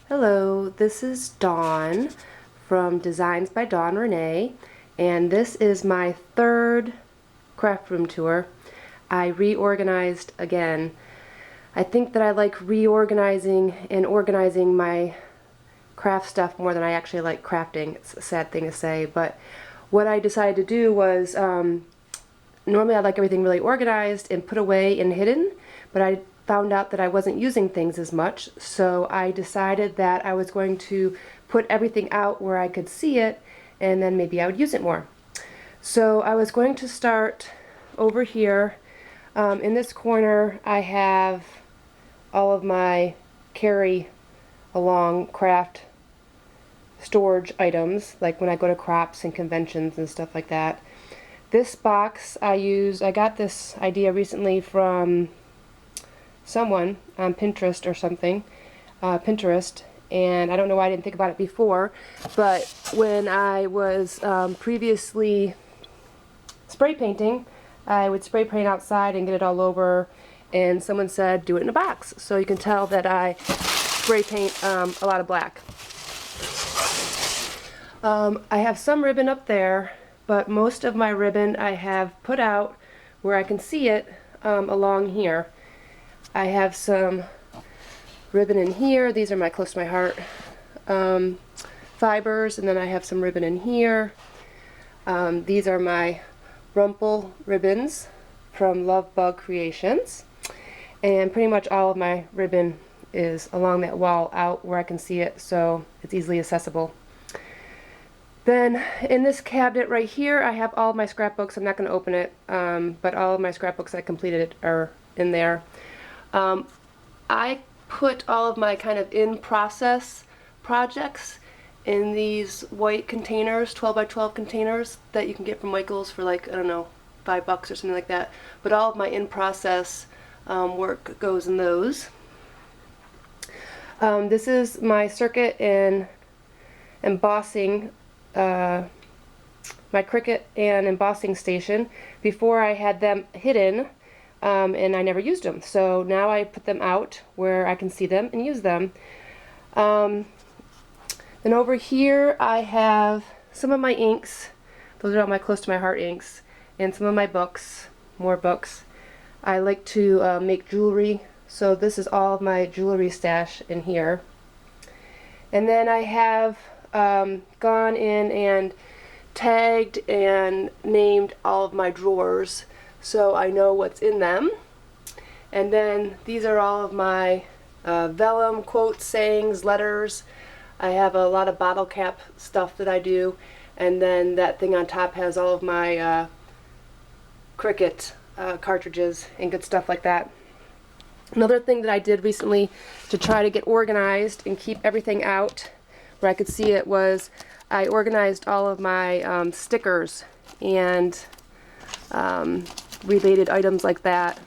Hello, this is Dawn from Designs by Dawn Rene, and this is my third craft room tour. I reorganized again. I think that I like reorganizing and organizing my craft stuff more than I actually like crafting. It's a sad thing to say, but what I decided to do was normally I like everything really organized and put away and hidden, but I found out that I wasn't using things as much, so I decided that I was going to put everything out where I could see it, and then maybe I would use it more. So I was going to start over here. In this corner I have all of my carry along craft storage items, like when I go to crops and conventions and stuff like that. This box I got this idea recently from someone on Pinterest or something, Pinterest, and I don't know why I didn't think about it before, but when I was previously spray painting, I would spray paint outside and get it all over, and someone said do it in a box, so you can tell that I spray paint a lot of black. I have some ribbon up there, but most of my ribbon I have put out where I can see it along here. I have some ribbon in here. These are my close to my heart fibers, and then I have some ribbon in here. These are my rumple ribbons from Love Bug Creations, and pretty much all of my ribbon is along that wall out where I can see it, so it's easily accessible. Then in this cabinet right here I have all of my scrapbooks. I'm not going to open it, but all of my scrapbooks I completed are in there. I put all of my kind of in-process projects in these white containers, 12 by 12 containers that you can get from Michael's for like, I don't know, $5 or something like that. But all of my in-process work goes in those. This is my circuit and embossing, my Cricut and embossing station. Before I had them hidden, and I never used them, so now I put them out where I can see them and use them. Then over here I have some of my inks. Those are all my close to my heart inks, and some of my books, more books. I like to make jewelry, so this is all of my jewelry stash in here. And then I have gone in and tagged and named all of my drawers, so I know what's in them. And then these are all of my vellum quotes, sayings, letters. I have a lot of bottle cap stuff that I do, and then that thing on top has all of my Cricut cartridges and good stuff like that. Another thing that I did recently to try to get organized and keep everything out where I could see it was I organized all of my stickers and related items like that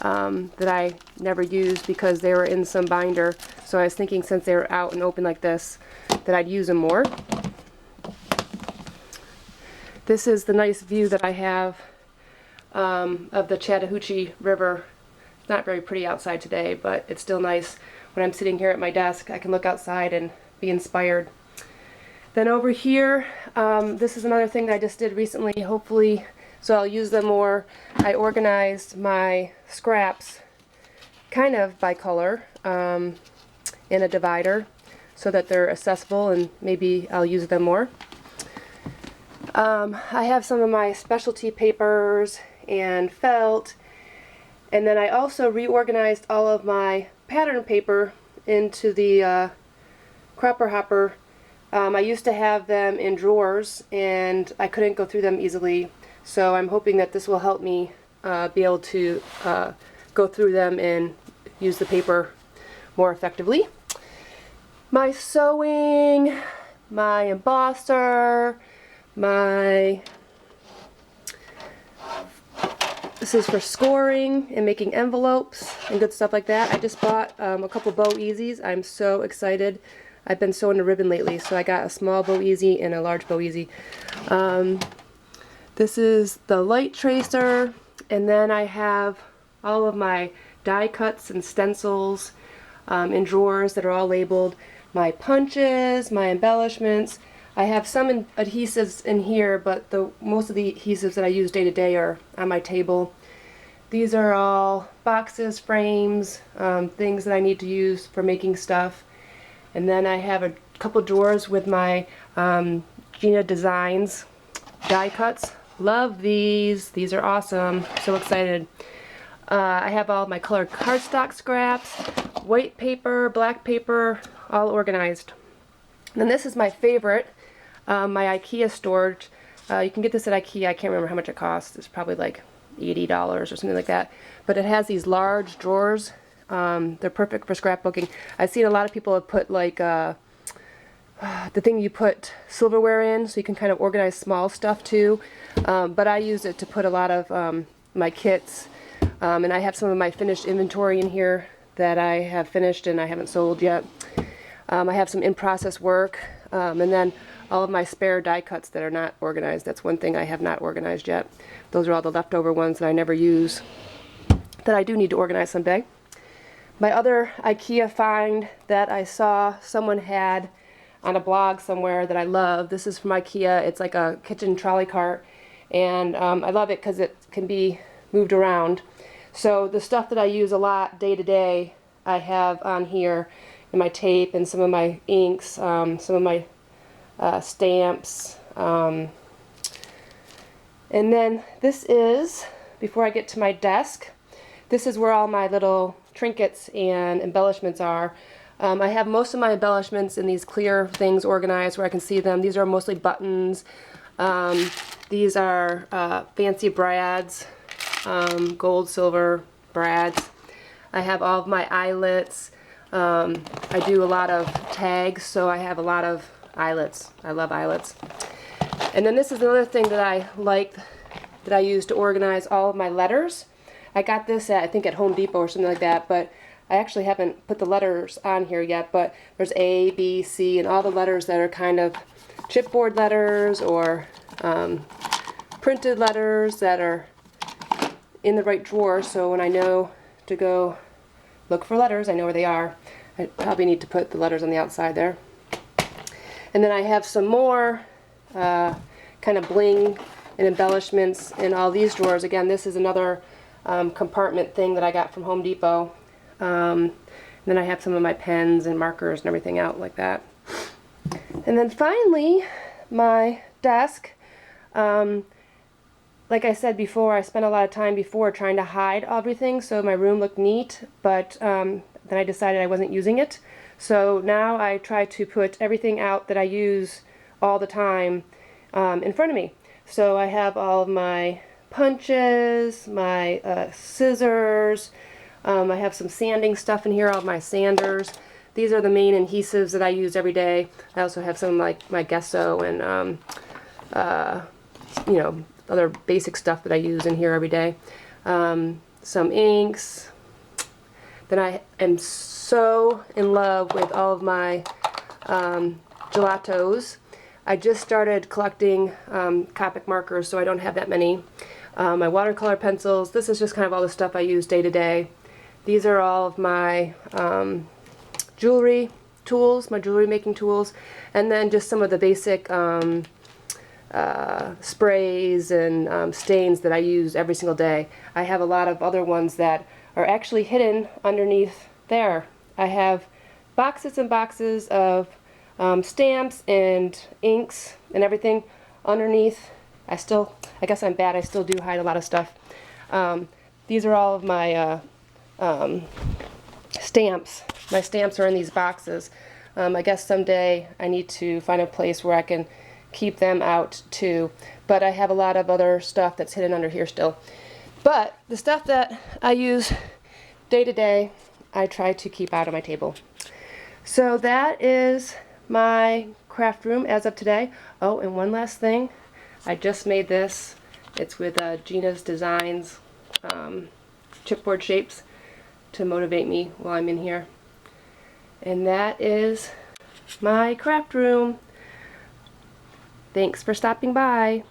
that I never used because they were in some binder. So I was thinking, since they were out and open like this, that I'd use them more. This is the nice view that I have of the Chattahoochee River. It's not very pretty outside today, but it's still nice. When I'm sitting here at my desk, I can look outside and be inspired. Then over here, this is another thing that I just did recently, hopefully, so I'll use them more. I organized my scraps kind of by color in a divider so that they're accessible, and maybe I'll use them more. I have some of my specialty papers and felt, and then I also reorganized all of my pattern paper into the Cropper Hopper. I used to have them in drawers and I couldn't go through them easily, so I'm hoping that this will help me be able to go through them and use the paper more effectively. My sewing, my embosser, this is for scoring and making envelopes and good stuff like that. I just bought a couple Bow Easies. I'm so excited. I've been sewing the ribbon lately, so I got a small Bow Easy and a large Bow Easy. This is the light tracer, and then I have all of my die cuts and stencils, in drawers that are all labeled. My punches, my embellishments. I have some adhesives in here, but most of the adhesives that I use day to day are on my table. These are all boxes, frames, things that I need to use for making stuff. And then I have a couple drawers with my Gina Designs die cuts. Love these. These are awesome. So excited. I have all my colored cardstock scraps, white paper, black paper, all organized. And then this is my favorite, my IKEA storage. You can get this at IKEA. I can't remember how much it costs. It's probably like $80 or something like that. But it has these large drawers. They're perfect for scrapbooking. I've seen a lot of people have put like the thing you put silverware in, so you can kind of organize small stuff too. But I use it to put a lot of my kits. And I have some of my finished inventory in here that I have finished and I haven't sold yet. I have some in-process work, and then all of my spare die cuts that are not organized. That's one thing I have not organized yet. Those are all the leftover ones that I never use that I do need to organize someday. My other IKEA find that I saw someone had on a blog somewhere that I love. This is from IKEA. It's like a kitchen trolley cart, and I love it because it can be moved around. So the stuff that I use a lot day to day, I have on here in my tape and some of my inks, some of my stamps. And then this is, before I get to my desk, this is where all my little trinkets and embellishments are. I have most of my embellishments in these clear things organized where I can see them. These are mostly buttons. These are fancy brads. Gold, silver, brads. I have all of my eyelets. I do a lot of tags, so I have a lot of eyelets. I love eyelets. And then this is another thing that I like, that I use to organize all of my letters. I got this at, I think at Home Depot or something like that, but I actually haven't put the letters on here yet, but there's A, B, C, and all the letters that are kind of chipboard letters or printed letters that are in the right drawer, so when I know to go look for letters, I know where they are. I probably need to put the letters on the outside there. And then I have some more kind of bling and embellishments in all these drawers. Again, this is another compartment thing that I got from Home Depot. And then I have some of my pens and markers and everything out like that. And then finally, my desk. Like I said before, I spent a lot of time before trying to hide everything so my room looked neat, but then I decided I wasn't using it. So now I try to put everything out that I use all the time in front of me. So I have all of my punches, my scissors, I have some sanding stuff in here, all of my sanders. These are the main adhesives that I use every day. I also have some like my gesso and you know, other basic stuff that I use in here every day. Some inks. Then I am so in love with all of my gelatos. I just started collecting Copic markers, so I don't have that many. My watercolor pencils. This is just kind of all the stuff I use day to day. These are all of my jewelry tools, my jewelry making tools, and then just some of the basic sprays and stains that I use every single day. I have a lot of other ones that are actually hidden underneath there. I have boxes and boxes of stamps and inks and everything underneath. I guess I'm bad, I still do hide a lot of stuff. These are all of my stamps. My stamps are in these boxes. I guess someday I need to find a place where I can keep them out too. But I have a lot of other stuff that's hidden under here still. But the stuff that I use day to day, I try to keep out of my table. So that is my craft room as of today. Oh, and one last thing. I just made this. It's with Gina's Designs chipboard shapes to motivate me while I'm in here. And that is my craft room. Thanks for stopping by.